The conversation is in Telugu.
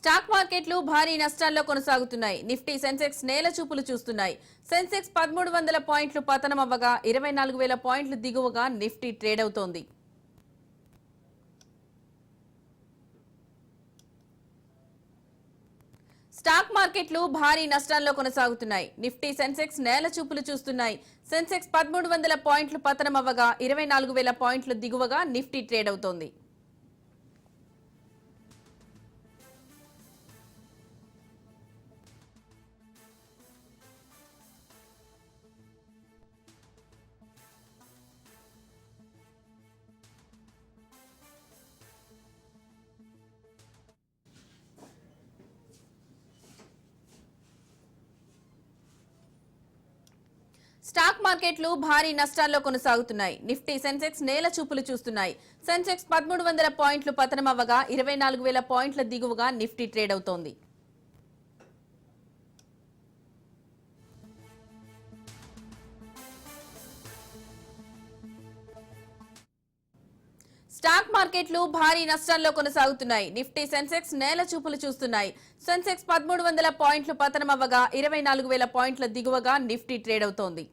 స్టాక్ మార్కెట్లు భారీ నష్టాల్లో కొనసాగుతున్నాయి. నిఫ్టీ సెన్సెక్స్ నేల చూపులు చూస్తున్నాయి. సెన్సెక్స్ 1300 పాయింట్లు పతనం అవ్వగా 24,000 పాయింట్లు దిగువగా నిఫ్టీ ట్రేడ్ అవుతోంది. స్టాక్ మార్కెట్లు భారీ నష్టాల్లో కొనసాగుతున్నాయి. నిఫ్టీ సెన్సెక్స్ నేల చూపులు చూస్తున్నాయి. సెన్సెక్స్ 1300 పాయింట్లు పతనం అవ్వగా 24,000 పాయింట్లు దిగువగా నిఫ్టీ ట్రేడ్ అవుతోంది. స్టాక్ మార్కెట్లు భారీ నష్టాల్లో కొనసాగుతున్నాయి. నిఫ్టీ సెన్సెక్స్ నేల చూపులు చూస్తున్నాయి. సెన్సెక్స్ 1300 పాయింట్లు పతనం అవ్వగా 24,000 పాయింట్ల దిగువగా నిఫ్టీ ట్రేడ్ అవుతోంది. స్టాక్ మార్కెట్లు భారీ నష్టాల్లో కొనసాగుతున్నాయి. నిఫ్టీ సెన్సెక్స్ నేల చూపులు చూస్తున్నాయి. సెన్సెక్స్ 1300 పాయింట్లు పతనం అవ్వగా 24,000 పాయింట్ల దిగువగా నిఫ్టీ ట్రేడ్ అవుతోంది.